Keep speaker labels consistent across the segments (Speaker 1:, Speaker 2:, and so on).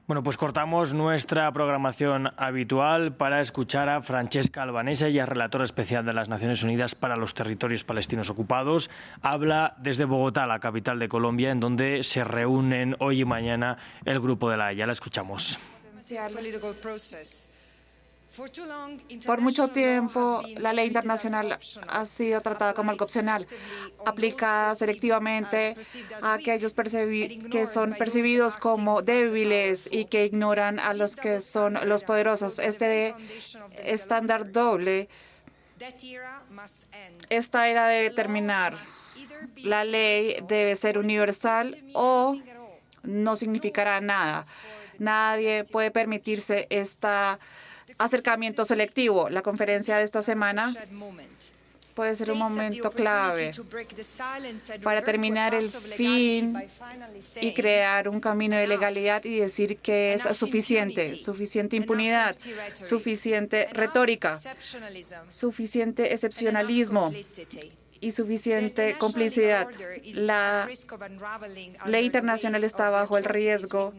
Speaker 1: Bueno, pues cortamos nuestra programación habitual para escuchar a Francesca Albanese, ella es relatora especial de las Naciones Unidas para los territorios palestinos ocupados. Habla desde Bogotá, la capital de Colombia, en donde se reúnen hoy y mañana el Grupo de la Haya. La escuchamos.
Speaker 2: Por mucho tiempo, la ley internacional ha sido tratada como algo opcional, aplicada selectivamente a aquellos que son percibidos como débiles y que ignoran a los que son los poderosos. Este estándar doble, esta era debe terminar. La ley debe ser universal o no significará nada. Nadie puede permitirse esta acercamiento selectivo. La conferencia de esta semana puede ser un momento clave para terminar el fin y crear un camino de legalidad y decir que es suficiente impunidad, suficiente retórica, suficiente excepcionalismo y suficiente complicidad. La ley internacional está bajo el riesgo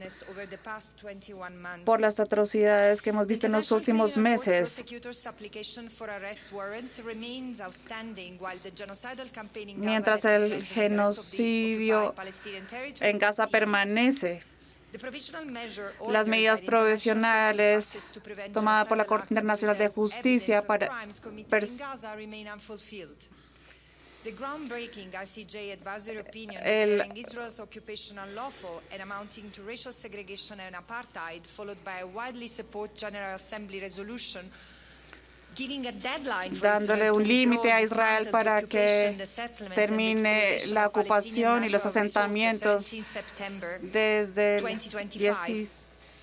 Speaker 2: por las atrocidades que hemos visto en los últimos meses. Mientras el genocidio en Gaza permanece, las medidas provisionales tomadas por la Corte Internacional de Justicia para
Speaker 3: The groundbreaking ICJ advisory opinion declaring Israel's occupation unlawful and amounting to racial segregation and apartheid, followed by a widely supported General Assembly resolution
Speaker 2: dándole un límite a Israel para que termine la ocupación y los asentamientos desde el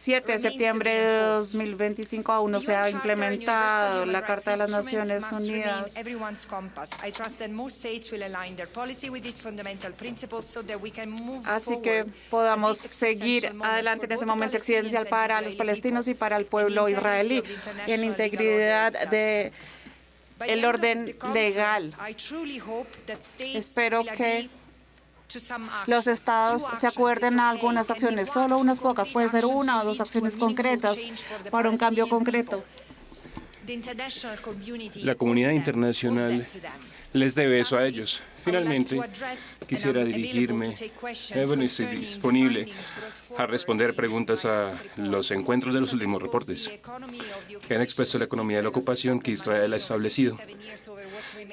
Speaker 2: 17 de septiembre de 2025 aún no se ha implementado la Carta de las Naciones Unidas. Así que podamos seguir adelante en ese momento existencial para los palestinos y para el pueblo israelí y en la integridad del orden legal. Espero que los estados se acuerden a algunas acciones, solo unas pocas, puede ser una o dos acciones concretas para un cambio concreto.
Speaker 4: La comunidad internacional les debe eso a ellos. Finalmente, quisiera dirigirme, estoy disponible a responder preguntas a los encuentros de los últimos reportes que han expuesto la economía de la ocupación que Israel ha establecido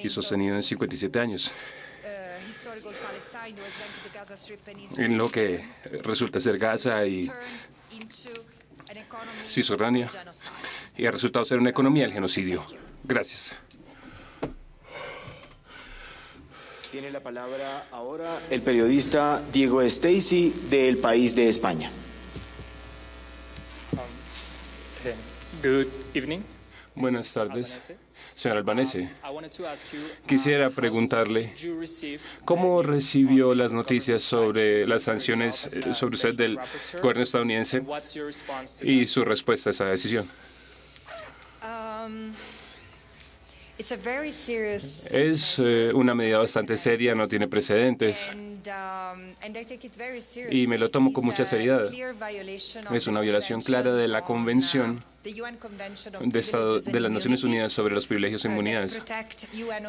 Speaker 4: y sostenido en 57 años. En lo que resulta ser Gaza y Cisjordania, y ha resultado ser una economía del genocidio. Gracias.
Speaker 5: Tiene la palabra ahora el periodista Diego Stacy del País de España.
Speaker 6: Good evening.
Speaker 4: Buenas tardes, señor Albanese. Quisiera preguntarle cómo recibió las noticias sobre las sanciones sobre usted del gobierno estadounidense y su respuesta a esa decisión. Es una medida bastante seria, no tiene precedentes y me lo tomo con mucha seriedad. Es una violación clara de la Convención de las Naciones Unidas sobre los privilegios e inmunidades,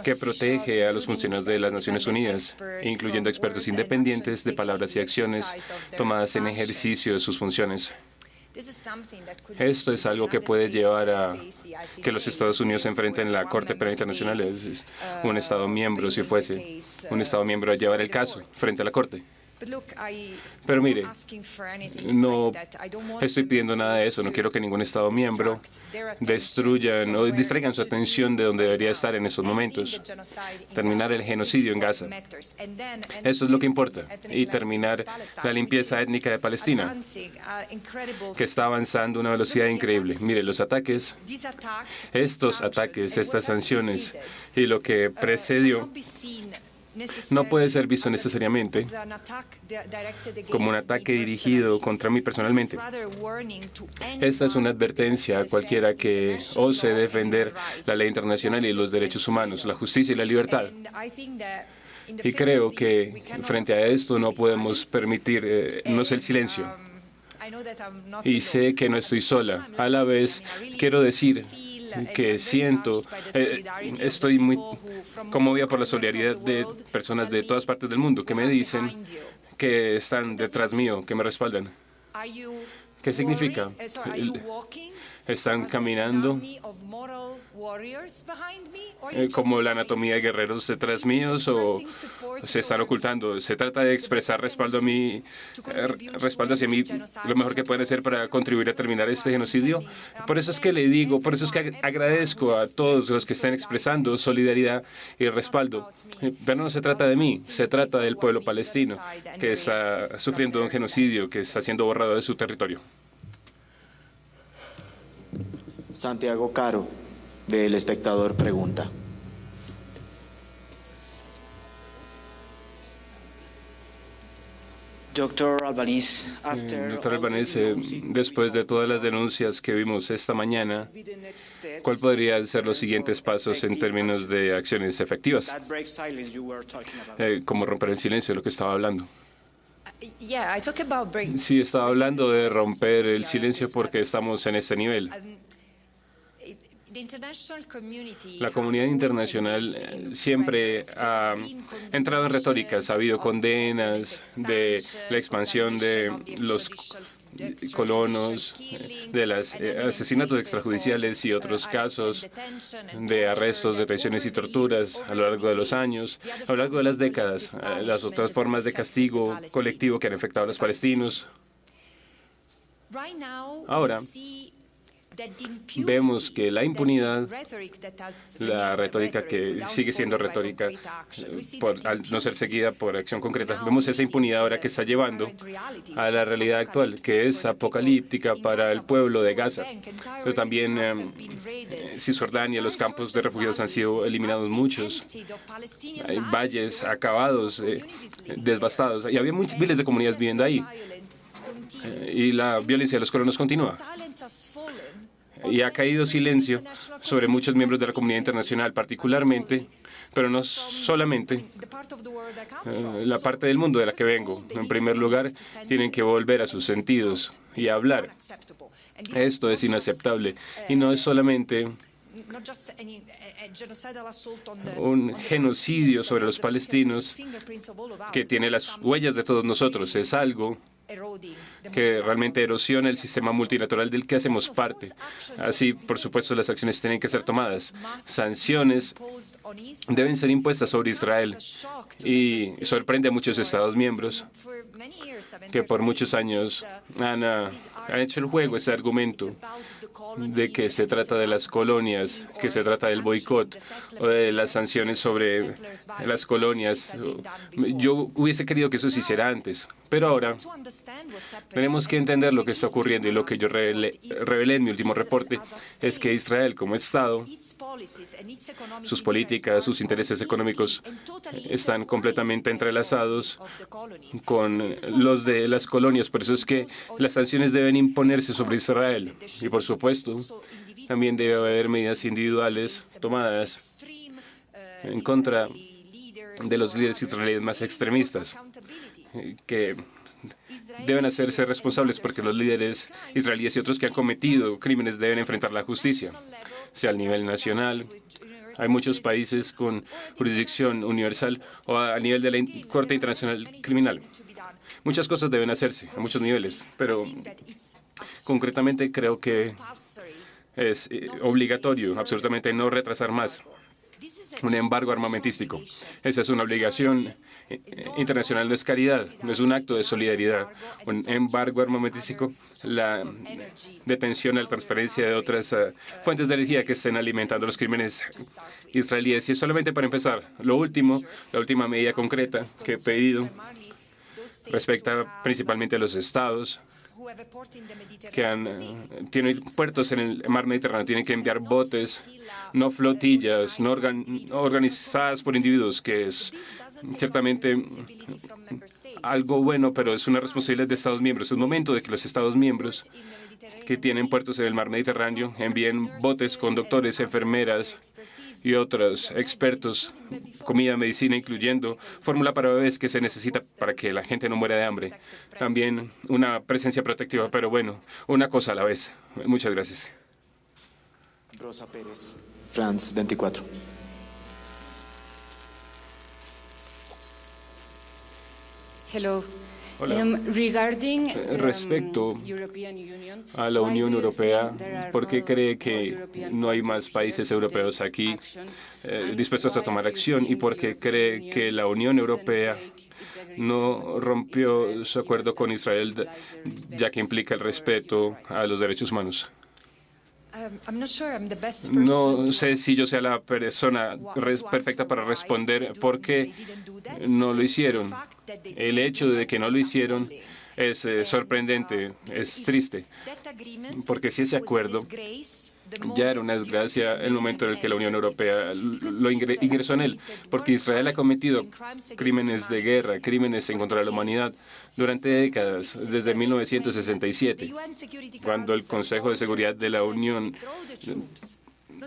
Speaker 4: que protege a los funcionarios de las Naciones Unidas, incluyendo expertos independientes de palabras y acciones tomadas en ejercicio de sus funciones. Esto es algo que puede llevar a que los Estados Unidos se enfrenten en la Corte Penal Internacional. Es un Estado miembro, si fuese un Estado miembro, a llevar el caso frente a la Corte. Pero mire, no estoy pidiendo nada de eso. No quiero que ningún Estado miembro destruyan o distraigan su atención de donde debería estar en estos momentos. Terminar el genocidio en Gaza. Eso es lo que importa. Y terminar la limpieza étnica de Palestina, que está avanzando a una velocidad increíble. Mire, los ataques, estos ataques, estas sanciones y lo que precedió no puede ser visto necesariamente como un ataque dirigido contra mí personalmente. Esta es una advertencia a cualquiera que ose defender la ley internacional y los derechos humanos, la justicia y la libertad. Y creo que frente a esto no podemos permitirnos el silencio. y sé que no estoy sola. A la vez, quiero decir que siento, estoy muy conmovida por la solidaridad de personas de todas partes del mundo que me dicen que están detrás mío, que me respaldan. ¿Qué significa? ¿Están caminando como la anatomía de guerreros detrás míos o se están ocultando? Se trata de expresar respaldo hacia mí, lo mejor que pueden hacer para contribuir a terminar este genocidio. Por eso es que le digo, por eso es que agradezco a todos los que están expresando solidaridad y respaldo. Pero no se trata de mí, se trata del pueblo palestino que está sufriendo un genocidio, que está siendo borrado de su territorio.
Speaker 5: Santiago Caro, del Espectador, pregunta.
Speaker 7: Doctor Albanese,
Speaker 4: después de todas las denuncias que vimos esta mañana, ¿cuál podrían ser los siguientes pasos en términos de acciones efectivas? Como romper el silencio de lo que estaba hablando. Sí, estaba hablando de romper el silencio porque estamos en este nivel. La comunidad internacional siempre ha entrado en retóricas, ha habido condenas de la expansión de los colonos, de los asesinatos extrajudiciales y otros casos de arrestos, detenciones y torturas a lo largo de los años, a lo largo de las décadas, las otras formas de castigo colectivo que han afectado a los palestinos. Ahora, vemos que la impunidad, la retórica que sigue siendo retórica al no ser seguida por acción concreta, vemos esa impunidad ahora que está llevando a la realidad actual, que es apocalíptica para el pueblo de Gaza. Pero también Cisjordania, los campos de refugiados han sido eliminados muchos. Hay valles acabados, devastados, y había miles de comunidades viviendo ahí. Y la violencia de los colonos continúa. Y ha caído silencio sobre muchos miembros de la comunidad internacional, particularmente, pero no solamente, la parte del mundo de la que vengo. En primer lugar, tienen que volver a sus sentidos y hablar. Esto es inaceptable. Y no es solamente un genocidio sobre los palestinos que tiene las huellas de todos nosotros. Es algo que realmente erosiona el sistema multilateral del que hacemos parte. Así, por supuesto, las acciones tienen que ser tomadas. Sanciones deben ser impuestas sobre Israel. Y sorprende a muchos Estados miembros que por muchos años han hecho el juego, ese argumento de que se trata de las colonias, que se trata del boicot o de las sanciones sobre las colonias. Yo hubiese querido que eso se hiciera antes, pero ahora tenemos que entender lo que está ocurriendo, y lo que yo revelé en mi último reporte es que Israel como Estado, sus políticas, sus intereses económicos están completamente entrelazados con los de las colonias. Por eso es que las sanciones deben imponerse sobre Israel. Y por supuesto, también debe haber medidas individuales tomadas en contra de los líderes israelíes más extremistas, que deben hacerse responsables porque los líderes israelíes y otros que han cometido crímenes deben enfrentar la justicia, sea al nivel nacional. Hay muchos países con jurisdicción universal o a nivel de la Corte Internacional Criminal. Muchas cosas deben hacerse a muchos niveles, pero concretamente creo que es obligatorio absolutamente no retrasar más un embargo armamentístico. Esa es una obligación internacional, no es caridad, no es un acto de solidaridad. Un embargo armamentístico, la detención, la transferencia de otras fuentes de energía que estén alimentando los crímenes israelíes. Y es solamente para empezar. La última medida concreta que he pedido respecta principalmente a los estados que tienen puertos en el mar Mediterráneo, tienen que enviar botes, no flotillas, no organizadas por individuos, que es ciertamente algo bueno, pero es una responsabilidad de Estados miembros. Es un momento de que los Estados miembros que tienen puertos en el mar Mediterráneo envíen botes con doctores, enfermeras y otros expertos, comida, medicina, incluyendo fórmula para bebés que se necesita para que la gente no muera de hambre. También una presencia protectiva, pero bueno, una cosa a la vez. Muchas gracias.
Speaker 5: Rosa Pérez, France 24.
Speaker 7: Hello.
Speaker 4: Hola. Respecto a la Unión Europea, ¿por qué cree que no hay más países europeos aquí dispuestos a tomar acción? ¿Y por qué cree que la Unión Europea no rompió su acuerdo con Israel, ya que implica el respeto a los derechos humanos? No sé si yo sea la persona perfecta para responder por qué no lo hicieron. El hecho de que no lo hicieron es sorprendente, es triste, porque si ese acuerdo ya era una desgracia el momento en el que la Unión Europea lo ingresó en él, porque Israel ha cometido crímenes de guerra, crímenes en contra de la humanidad durante décadas, desde 1967, cuando el Consejo de Seguridad de la Unión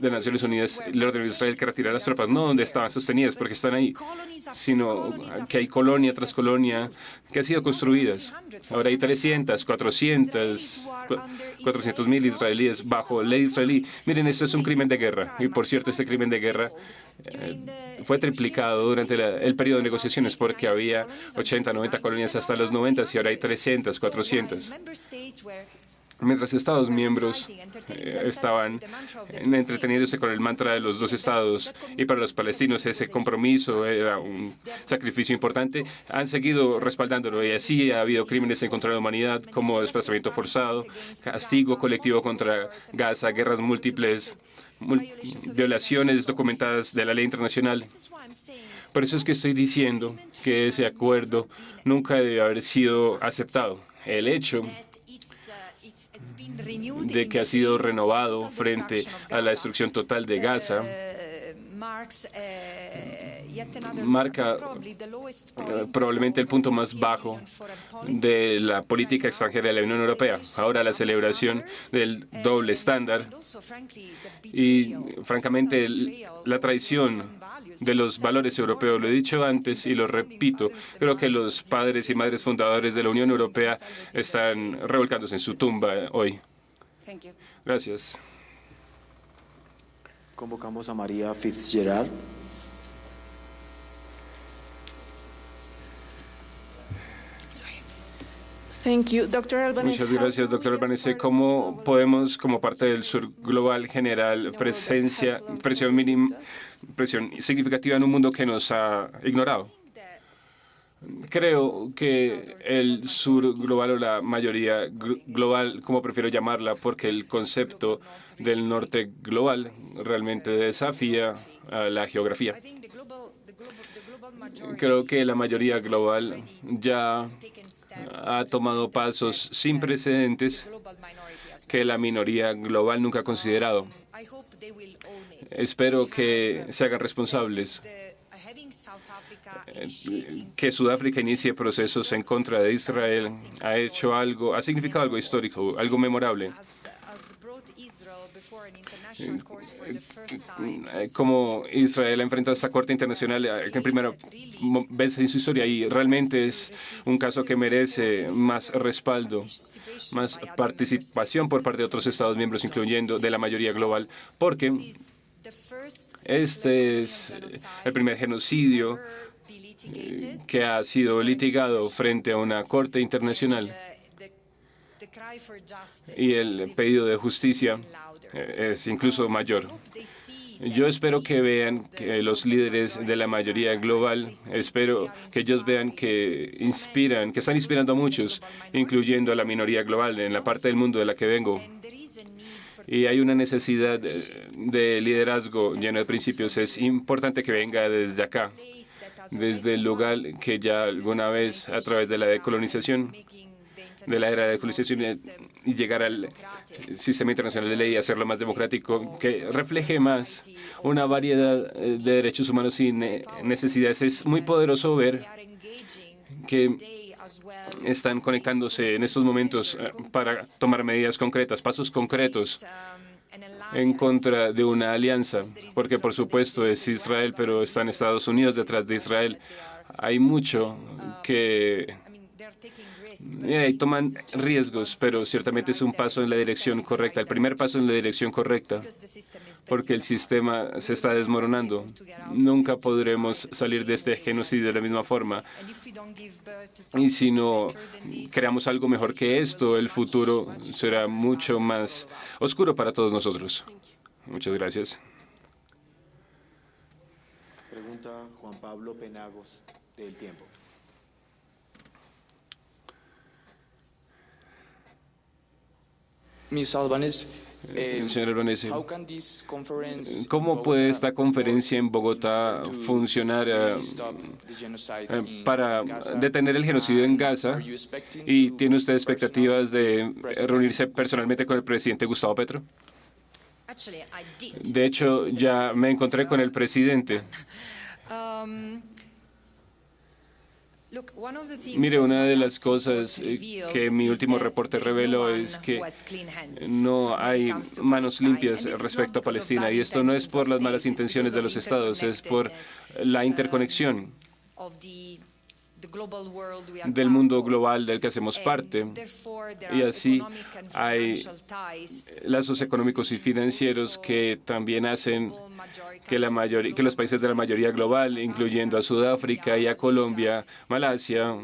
Speaker 4: de Naciones Unidas le ordenó a Israel que retirara las tropas, no donde estaban sostenidas, porque están ahí, sino que hay colonia tras colonia que han sido construidas. Ahora hay 300, 400.000 israelíes bajo ley israelí. Miren, esto es un crimen de guerra. Y por cierto, este crimen de guerra fue triplicado durante el periodo de negociaciones porque había 80, 90 colonias hasta los 90 y ahora hay 300, 400. Mientras Estados miembros estaban entreteniéndose con el mantra de los dos estados y para los palestinos ese compromiso era un sacrificio importante, han seguido respaldándolo y así ha habido crímenes en contra de la humanidad como desplazamiento forzado, castigo colectivo contra Gaza, guerras múltiples, violaciones documentadas de la ley internacional. Por eso es que estoy diciendo que ese acuerdo nunca debe haber sido aceptado. El hecho de que ha sido renovado frente a la destrucción total de Gaza marca probablemente el punto más bajo de la política extranjera de la Unión Europea. Ahora la celebración del doble estándar y, francamente, la traición de los valores europeos. Lo he dicho antes y lo repito. Creo que los padres y madres fundadores de la Unión Europea están revolcándose en su tumba hoy. Gracias.
Speaker 5: Convocamos a María Fitzgerald.
Speaker 4: Muchas gracias, doctor Albanese. ¿Cómo podemos, como parte del Sur Global, generar presión significativa en un mundo que nos ha ignorado? Creo que el Sur Global o la mayoría global, como prefiero llamarla, porque el concepto del Norte Global realmente desafía a la geografía. Creo que la mayoría global ya ha tomado pasos sin precedentes que la minoría global nunca ha considerado. Espero que se hagan responsables, que Sudáfrica inicie procesos en contra de Israel ha significado algo histórico, algo memorable. Como Israel ha enfrentado esta Corte Internacional en primera vez en su historia y realmente es un caso que merece más respaldo, más participación por parte de otros Estados miembros, incluyendo de la mayoría global, porque este es el primer genocidio que ha sido litigado frente a una Corte Internacional y el pedido de justicia es incluso mayor. Yo espero que vean que los líderes de la mayoría global, espero que ellos vean que están inspirando a muchos, incluyendo a la minoría global en la parte del mundo de la que vengo. Y hay una necesidad de liderazgo lleno de principios. Es importante que venga desde acá, desde el lugar que ya alguna vez, a través de la decolonización, de la era de decolonización y llegar al sistema internacional de ley y hacerlo más democrático, que refleje más una variedad de derechos humanos y necesidades. Es muy poderoso ver que están conectándose en estos momentos para tomar medidas concretas, pasos concretos en contra de una alianza, porque por supuesto es Israel, pero están Estados Unidos detrás de Israel. Hay mucho que toman riesgos, pero ciertamente es un paso en la dirección correcta, el primer paso en la dirección correcta, porque el sistema se está desmoronando. Nunca podremos salir de este genocidio de la misma forma. Y si no creamos algo mejor que esto, el futuro será mucho más oscuro para todos nosotros. Muchas gracias.
Speaker 5: Pregunta Juan Pablo Penagos, del Tiempo.
Speaker 4: Señor Albanese, ¿cómo puede esta conferencia en Bogotá funcionar para detener el genocidio en Gaza? ¿Y tiene usted expectativas de reunirse personalmente con el presidente Gustavo Petro? De hecho, ya me encontré con el presidente. Mire, una de las cosas que mi último reporte reveló es que no hay manos limpias respecto a Palestina, y esto no es por las malas intenciones de los estados, es por la interconexión del mundo global del que hacemos parte, y así hay lazos económicos y financieros que también hacen que los países de la mayoría global, incluyendo a Sudáfrica y a Colombia, Malasia,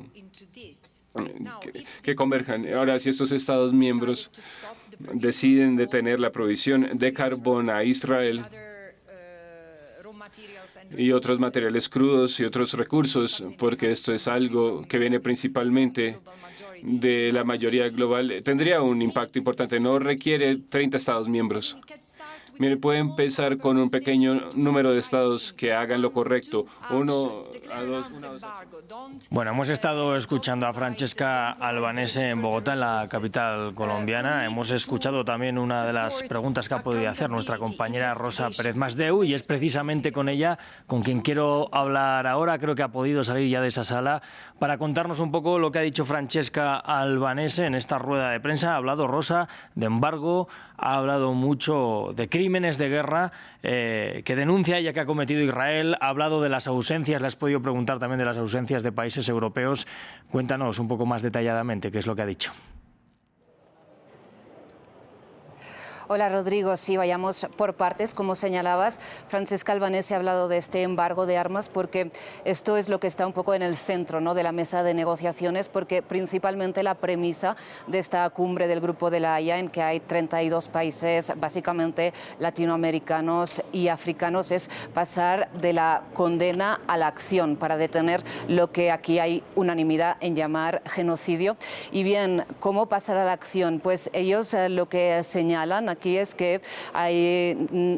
Speaker 4: que converjan. Ahora, si estos Estados miembros deciden detener la provisión de carbón a Israel y otros materiales crudos y otros recursos, porque esto es algo que viene principalmente de la mayoría global, tendría un impacto importante. No requiere 30 Estados miembros. Mire, puede empezar con un pequeño número de estados que hagan lo correcto. 1 a 2.
Speaker 1: Bueno, hemos estado escuchando a Francesca Albanese en Bogotá, en la capital colombiana. Hemos escuchado también una de las preguntas que ha podido hacer nuestra compañera Rosa Pérez Masdeu, y es precisamente con ella con quien quiero hablar ahora. Creo que ha podido salir ya de esa sala para contarnos un poco lo que ha dicho Francesca Albanese en esta rueda de prensa. Ha hablado, Rosa, de embargo, ha hablado mucho de crímenes de guerra que denuncia ella que ha cometido Israel. Ha hablado de las ausencias, le has podido preguntar también de las ausencias de países europeos. Cuéntanos un poco más detalladamente qué es lo que ha dicho.
Speaker 8: Hola Rodrigo, sí, vayamos por partes. Como señalabas, Francesca Albanese ha hablado de este embargo de armas porque esto es lo que está un poco en el centro, ¿no?, de la mesa de negociaciones, porque principalmente la premisa de esta cumbre del Grupo de la Haya, en que hay 32 países, básicamente latinoamericanos y africanos, es pasar de la condena a la acción para detener lo que aquí hay unanimidad en llamar genocidio. Y bien, ¿cómo pasar a la acción? Pues ellos lo que señalan aquí es que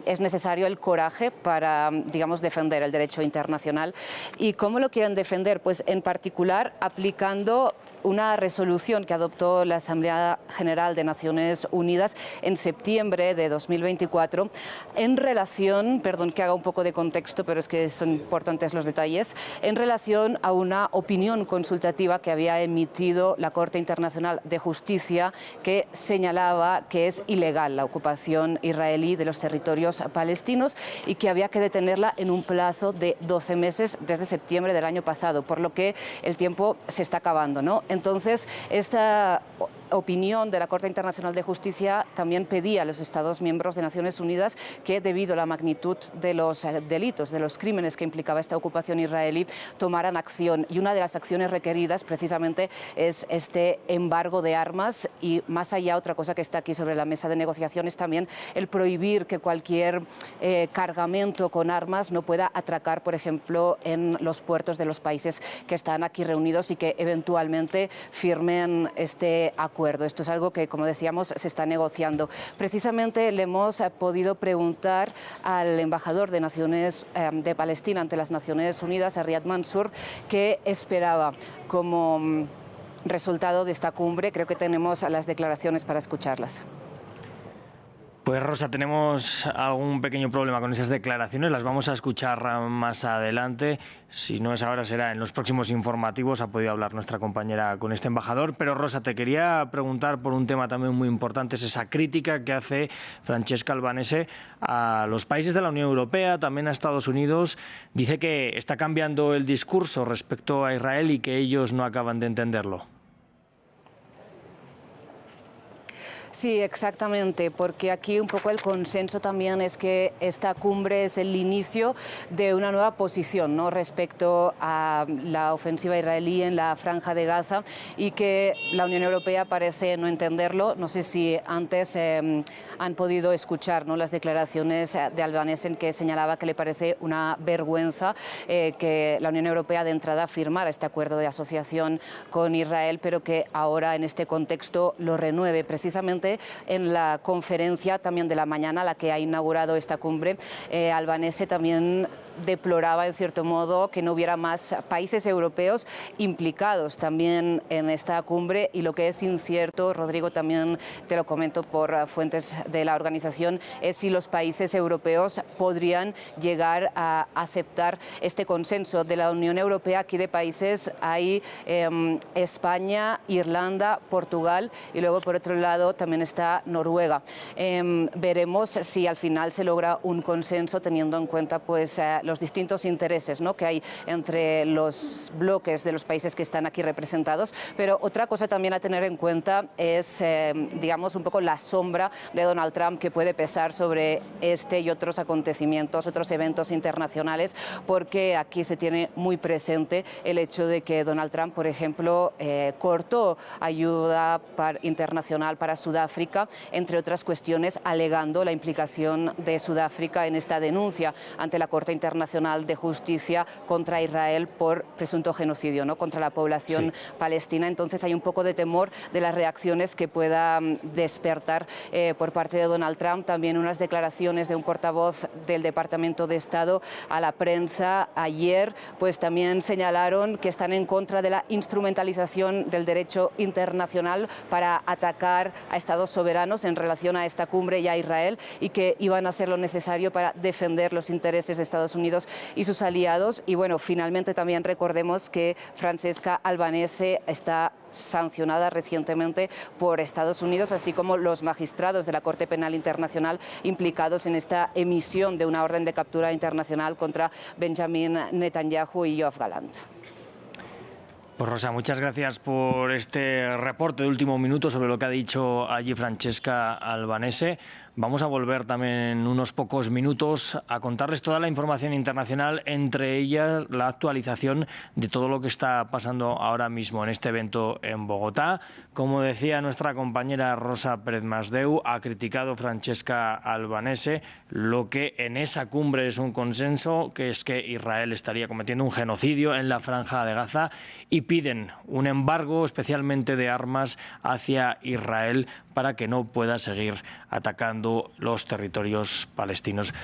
Speaker 8: es necesario el coraje para, digamos, defender el derecho internacional. ¿Y cómo lo quieren defender? Pues en particular aplicando una resolución que adoptó la Asamblea General de Naciones Unidas en septiembre de 2024 en relación, perdón que haga un poco de contexto, pero es que son importantes los detalles, en relación a una opinión consultativa que había emitido la Corte Internacional de Justicia, que señalaba que es ilegal la ocupación israelí de los territorios palestinos y que había que detenerla en un plazo de 12 meses desde septiembre del año pasado, por lo que el tiempo se está acabando, ¿no? Entonces, esta opinión de la Corte Internacional de Justicia también pedía a los Estados miembros de Naciones Unidas que, debido a la magnitud de los delitos, de los crímenes que implicaba esta ocupación israelí, tomaran acción. Y una de las acciones requeridas precisamente es este embargo de armas, y más allá, otra cosa que está aquí sobre la mesa de negociaciones también, el prohibir que cualquier cargamento con armas no pueda atracar, por ejemplo, en los puertos de los países que están aquí reunidos y que eventualmente firmen este acuerdo. Esto es algo que, como decíamos, se está negociando. Precisamente le hemos podido preguntar al embajador de de Palestina ante las Naciones Unidas, a Riyad Mansour, qué esperaba como resultado de esta cumbre. Creo que tenemos las declaraciones para escucharlas.
Speaker 1: Pues Rosa, tenemos algún pequeño problema con esas declaraciones, las vamos a escuchar más adelante, si no es ahora será en los próximos informativos, ha podido hablar nuestra compañera con este embajador, pero Rosa, te quería preguntar por un tema también muy importante, es esa crítica que hace Francesca Albanese a los países de la Unión Europea, también a Estados Unidos, dice que está cambiando el discurso respecto a Israel y que ellos no acaban de entenderlo.
Speaker 8: Sí, exactamente, porque aquí un poco el consenso también es que esta cumbre es el inicio de una nueva posición, ¿no?, respecto a la ofensiva israelí en la Franja de Gaza y que la Unión Europea parece no entenderlo. No sé si antes han podido escuchar, ¿no?, las declaraciones de Albanese en que señalaba que le parece una vergüenza que la Unión Europea de entrada firmara este acuerdo de asociación con Israel, pero que ahora en este contexto lo renueve. Precisamente en la conferencia también de la mañana, la que ha inaugurado esta cumbre, Albanese también deploraba en cierto modo que no hubiera más países europeos implicados también en esta cumbre, y lo que es incierto, Rodrigo, también te lo comento por fuentes de la organización, es si los países europeos podrían llegar a aceptar este consenso de la Unión Europea. Aquí de países hay España, Irlanda, Portugal y luego por otro lado también está Noruega. Veremos si al final se logra un consenso teniendo en cuenta pues los distintos intereses, ¿no?, que hay entre los bloques de los países que están aquí representados, pero otra cosa también a tener en cuenta es, digamos, un poco la sombra de Donald Trump que puede pesar sobre este y otros acontecimientos, otros eventos internacionales, porque aquí se tiene muy presente el hecho de que Donald Trump, por ejemplo, cortó ayuda internacional para Sudáfrica, entre otras cuestiones, alegando la implicación de Sudáfrica en esta denuncia ante la Corte Internacional de Justicia contra Israel por presunto genocidio, ¿no?, contra la población palestina. Entonces hay un poco de temor de las reacciones que pueda despertar por parte de Donald Trump. También unas declaraciones de un portavoz del Departamento de Estado a la prensa ayer, pues también señalaron que están en contra de la instrumentalización del derecho internacional para atacar a estados soberanos en relación a esta cumbre y a Israel, y que iban a hacer lo necesario para defender los intereses de Estados Unidos y sus aliados. Y bueno, finalmente también recordemos que Francesca Albanese está sancionada recientemente por Estados Unidos, así como los magistrados de la Corte Penal Internacional implicados en esta emisión de una orden de captura internacional contra Benjamin Netanyahu y Yoav Gallant.
Speaker 1: Pues Rosa, muchas gracias por este reporte de último minuto sobre lo que ha dicho allí Francesca Albanese. Vamos a volver también en unos pocos minutos a contarles toda la información internacional, entre ellas la actualización de todo lo que está pasando ahora mismo en este evento en Bogotá. Como decía nuestra compañera Rosa Pérez Masdeu, ha criticado Francesca Albanese lo que en esa cumbre es un consenso, que es que Israel estaría cometiendo un genocidio en la Franja de Gaza, y piden un embargo especialmente de armas hacia Israel para que no pueda seguir atacando los territorios palestinos.